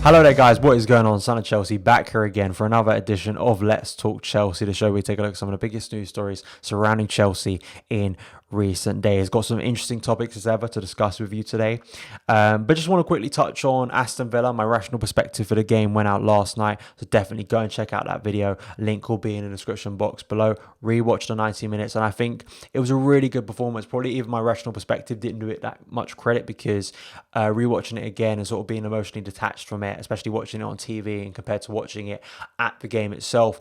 Hello there guys, what is going on? Son of Chelsea back here again for another edition of Let's Talk Chelsea, the show where we take a look at some of the biggest news stories surrounding Chelsea in recent days. Got some interesting topics as ever to discuss with you today, but just want to quickly touch on Aston Villa. My rational perspective for the game went out last night, so definitely go and check out that video. Link will be in the description box below. Rewatched the 90 minutes and I think it was a really good performance. Probably even my rational perspective didn't do it that much credit because rewatching it again and sort of being emotionally detached from it, especially watching it on TV and compared to watching it at the game itself,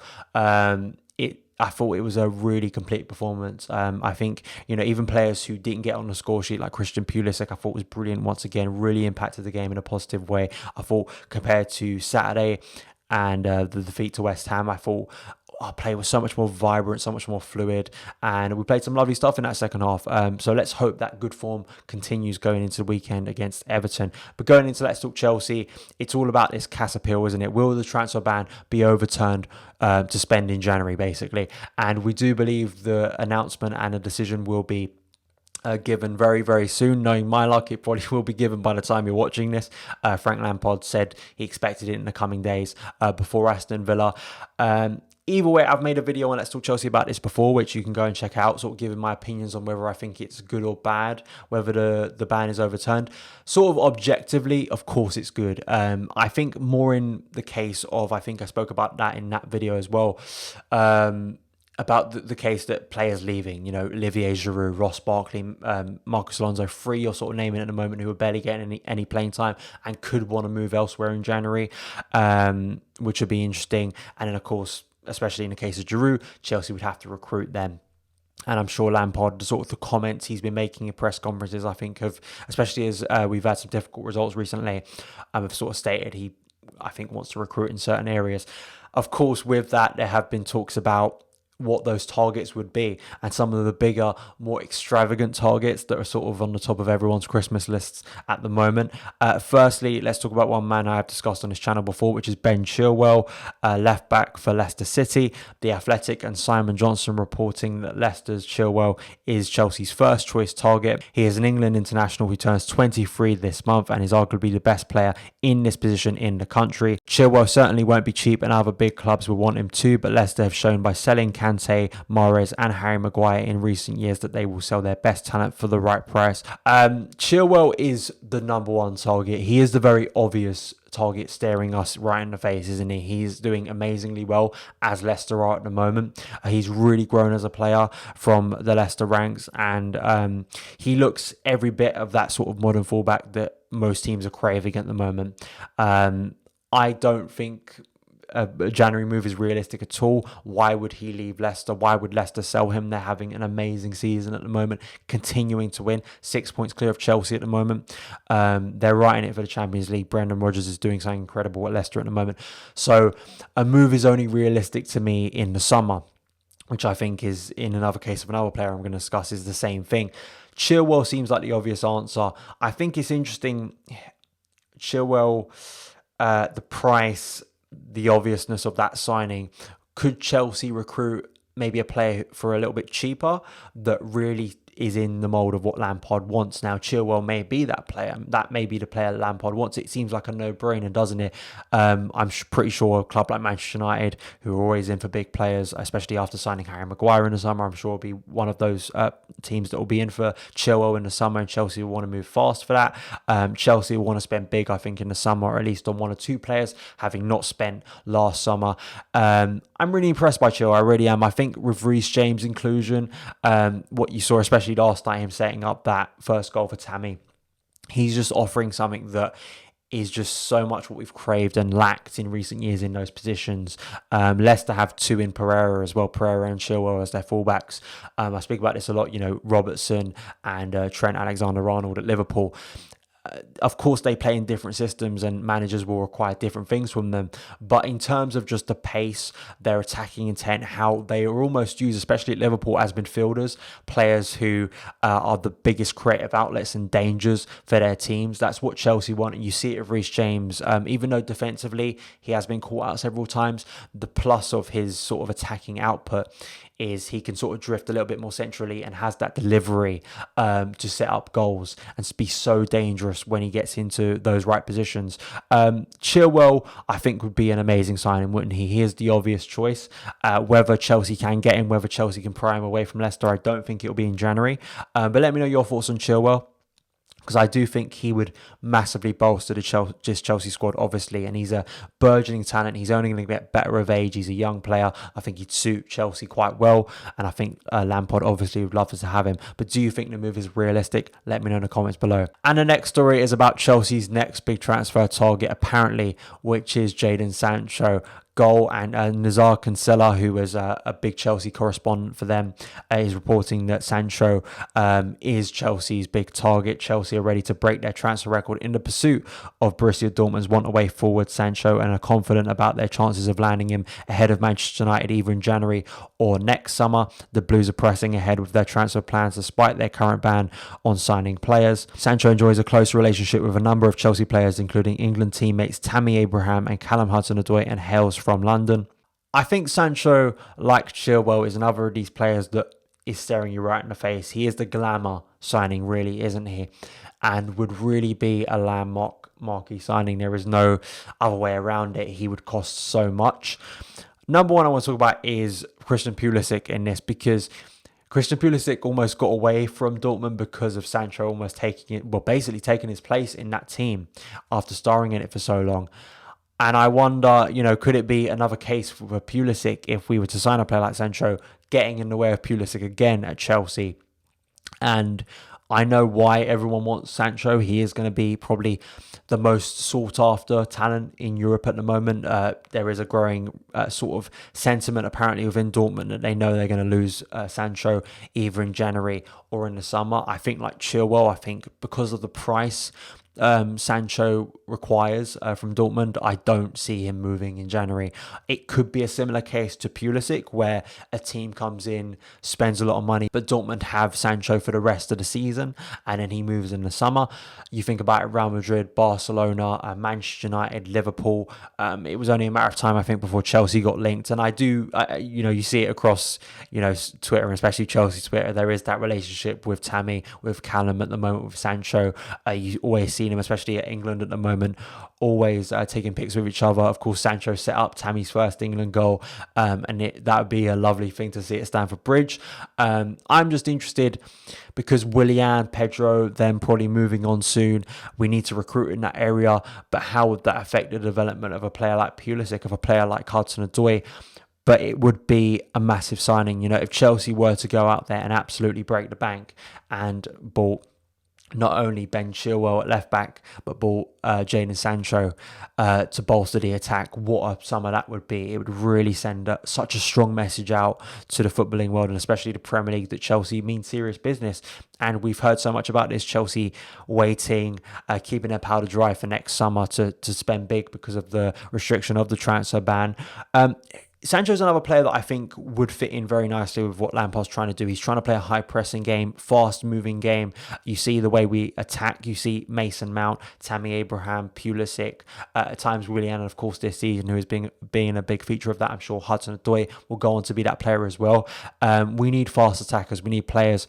I thought it was a really complete performance. I think, even players who didn't get on the score sheet, like Christian Pulisic, I thought was brilliant once again, really impacted the game in a positive way. I thought compared to Saturday and the defeat to West Ham, I thought our play was so much more vibrant, so much more fluid, and we played some lovely stuff in that second half. So let's hope that good form continues going into the weekend against Everton. But going into Let's Talk Chelsea, it's all about this cash appeal, isn't it? Will the transfer ban be overturned to spend in January, basically? And we do believe the announcement and a decision will be given very, very soon. Knowing my luck, it probably will be given by the time you're watching this. Frank Lampard said he expected it in the coming days before Aston Villa. Either way, I've made a video on Let's Talk Chelsea about this before, which you can go and check out, sort of giving my opinions on whether I think it's good or bad, whether the ban is overturned. Sort of objectively, of course it's good. I think more in the case of, I think I spoke about that in that video as well, about the case that players leaving, Olivier Giroud, Ross Barkley, Marcus Alonso, three you're sort of naming at the moment who are barely getting any playing time and could want to move elsewhere in January, which would be interesting. And then, of course, especially in the case of Giroud, Chelsea would have to recruit them. And I'm sure Lampard, the comments he's been making in press conferences, I think have, especially as we've had some difficult results recently, have sort of stated I think, wants to recruit in certain areas. Of course, with that, there have been talks about what those targets would be, and some of the bigger, more extravagant targets that are sort of on the top of everyone's Christmas lists at the moment. Firstly, let's talk about one man I have discussed on this channel before, which is Ben Chilwell, left back for Leicester City. The Athletic and Simon Johnson reporting that Leicester's Chilwell is Chelsea's first choice target. He is an England international who turns 23 this month and is arguably the best player in this position in the country. Chilwell certainly won't be cheap and other big clubs will want him too, but Leicester have shown by selling Kante, Mahrez and Harry Maguire in recent years that they will sell their best talent for the right price. Chilwell is the number one target. He is the very obvious target staring us right in the face, isn't he? He's doing amazingly well as Leicester are at the moment. He's really grown as a player from the Leicester ranks, and he looks every bit of that sort of modern fullback that most teams are craving at the moment. I don't think a January move is realistic at all. Why would he leave Leicester? Why would Leicester sell him? They're having an amazing season at the moment, continuing to win, 6 points clear of Chelsea at the moment. They're right in it for the Champions League. Brendan Rodgers is doing something incredible at Leicester at the moment. So a move is only realistic to me in the summer, which I think is, in another case of another player I'm going to discuss, is the same thing. Chilwell seems like the obvious answer. I think it's interesting. Chilwell, the price, the obviousness of that signing. Could Chelsea recruit maybe a player for a little bit cheaper that really is in the mould of what Lampard wants? Now, Chilwell may be that player. That may be the player Lampard wants. It seems like a no-brainer, doesn't it? I'm pretty sure a club like Manchester United, who are always in for big players, especially after signing Harry Maguire in the summer, I'm sure will be one of those teams that will be in for Chilwell in the summer, and Chelsea will want to move fast for that. Chelsea will want to spend big, I think, in the summer, or at least on one or two players, having not spent last summer. I'm really impressed by Chilwell. I really am. I think with Reece James' inclusion, what you saw, especially last night, him setting up that first goal for Tammy, he's just offering something that is just so much what we've craved and lacked in recent years in those positions. Leicester have two in Pereira as well, Pereira and Chilwell as their fullbacks. I speak about this a lot, Robertson and Trent Alexander-Arnold at Liverpool. Of course, they play in different systems and managers will require different things from them. But in terms of just the pace, their attacking intent, how they are almost used, especially at Liverpool, as midfielders, players who are the biggest creative outlets and dangers for their teams. That's what Chelsea want. And you see it with Reece James. Even though defensively he has been caught out several times, the plus of his sort of attacking output is he can sort of drift a little bit more centrally and has that delivery to set up goals and be so dangerous when he gets into those right positions. Chilwell, I think, would be an amazing signing, wouldn't he? He is the obvious choice. Whether Chelsea can get him, whether Chelsea can pry him away from Leicester, I don't think it'll be in January. But let me know your thoughts on Chilwell, because I do think he would massively bolster the Chelsea squad, obviously, and he's a burgeoning talent. He's only going to get better of age. He's a young player. I think he'd suit Chelsea quite well, and I think Lampard obviously would love to have him. But do you think the move is realistic? Let me know in the comments below. And the next story is about Chelsea's next big transfer target, apparently, which is Jadon Sancho. Goal, and Nazar Kinsella, who was a big Chelsea correspondent for them, is reporting that Sancho is Chelsea's big target. Chelsea are ready to break their transfer record in the pursuit of Borussia Dortmund's want-away forward Sancho, and are confident about their chances of landing him ahead of Manchester United either in January or next summer. The Blues are pressing ahead with their transfer plans despite their current ban on signing players. Sancho enjoys a close relationship with a number of Chelsea players, including England teammates Tammy Abraham and Callum Hudson-ODOI, and hails from London. I think Sancho, like Chilwell, is another of these players that is staring you right in the face. He is the glamour signing, really, isn't he? And would really be a landmarky signing. There is no other way around it. He would cost so much. Number one I want to talk about is Christian Pulisic in this, because Christian Pulisic almost got away from Dortmund because of Sancho almost basically taking his place in that team after starring in it for so long. And I wonder, could it be another case for Pulisic if we were to sign a player like Sancho, getting in the way of Pulisic again at Chelsea? And I know why everyone wants Sancho. He is going to be probably the most sought after talent in Europe at the moment. There is a growing sort of sentiment apparently within Dortmund that they know they're going to lose Sancho either in January or in the summer. I think like Chilwell, I think because of the price Sancho requires from Dortmund, I don't see him moving in January. It could be a similar case to Pulisic, where a team comes in, spends a lot of money, but Dortmund have Sancho for the rest of the season, and then he moves in the summer. You think about it, Real Madrid, Barcelona, Manchester United, Liverpool. It was only a matter of time, I think, before Chelsea got linked. And you see it across, Twitter, and especially Chelsea Twitter. There is that relationship with Tammy, with Callum at the moment, with Sancho. You always see him, especially at England at the moment, always taking pics with each other. Of course, Sancho set up Tammy's first England goal, and that would be a lovely thing to see at Stamford Bridge. I'm just interested because Willian, Pedro, them probably moving on soon. We need to recruit in that area, but how would that affect the development of a player like Pulisic, of a player like HUDSON-ODOI? But it would be a massive signing. If Chelsea were to go out there and absolutely break the bank and bought not only Ben Chilwell at left back, but bought Jadon Sancho to bolster the attack, what a summer that would be. It would really send such a strong message out to the footballing world, and especially the Premier League, that Chelsea means serious business. And we've heard so much about this, Chelsea waiting, keeping their powder dry for next summer to spend big because of the restriction of the transfer ban. Sancho's another player that I think would fit in very nicely with what Lampard's trying to do. He's trying to play a high-pressing game, fast-moving game. You see the way we attack. You see Mason Mount, Tammy Abraham, Pulisic, at times Willian, and of course this season, who is being a big feature of that. I'm sure HUDSON-ODOI will go on to be that player as well. We need fast attackers. We need players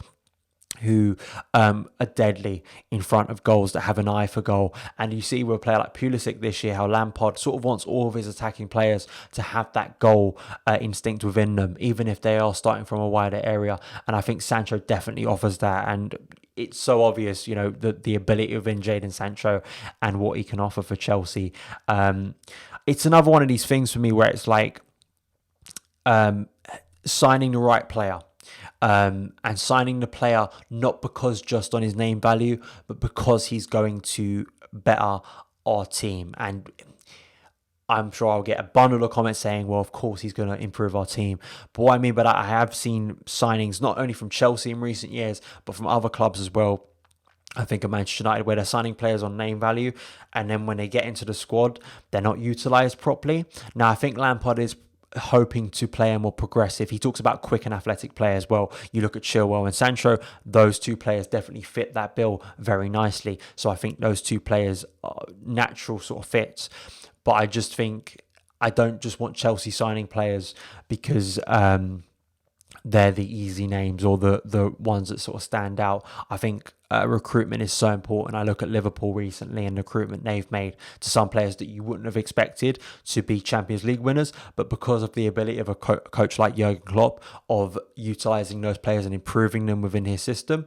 who are deadly in front of goals, that have an eye for goal. And you see with a player like Pulisic this year, how Lampard sort of wants all of his attacking players to have that goal instinct within them, even if they are starting from a wider area. And I think Sancho definitely offers that. And it's so obvious, the ability within Jadon Sancho and what he can offer for Chelsea. It's another one of these things for me where it's like signing the right player. And signing the player not because just on his name value, but because he's going to better our team. And I'm sure I'll get a bundle of comments saying, well, of course he's going to improve our team. But what I mean by that, I have seen signings not only from Chelsea in recent years, but from other clubs as well. I think of Manchester United, where they're signing players on name value, and then when they get into the squad, they're not utilised properly. Now, I think Lampard is hoping to play a more progressive. He talks about quick and athletic players. Well, you look at Chilwell and Sancho, those two players definitely fit that bill very nicely. So I think those two players are natural sort of fits. But I just think I don't just want Chelsea signing players because they're the easy names or the ones that sort of stand out. I think recruitment is so important. I look at Liverpool recently and the recruitment they've made to some players that you wouldn't have expected to be Champions League winners, but because of the ability of a coach like Jurgen Klopp of utilising those players and improving them within his system,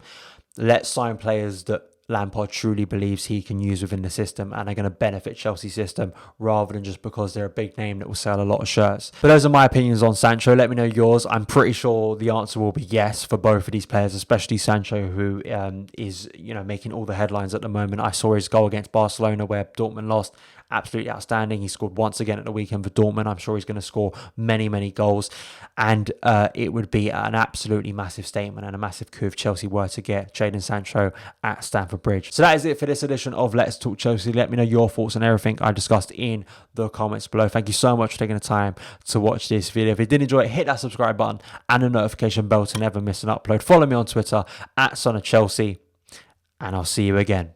let's sign players that Lampard truly believes he can use within the system and are going to benefit Chelsea's system rather than just because they're a big name that will sell a lot of shirts. But those are my opinions on Sancho. Let me know yours. I'm pretty sure the answer will be yes for both of these players, especially Sancho, who is making all the headlines at the moment. I saw his goal against Barcelona where Dortmund lost. Absolutely outstanding. He scored once again at the weekend for Dortmund. I'm sure he's going to score many, many goals. And it would be an absolutely massive statement and a massive coup if Chelsea were to get Jadon Sancho at Stamford Bridge. So that is it for this edition of Let's Talk Chelsea. Let me know your thoughts on everything I discussed in the comments below. Thank you so much for taking the time to watch this video. If you did enjoy it, hit that subscribe button and the notification bell to never miss an upload. Follow me on Twitter at Son of Chelsea. And I'll see you again.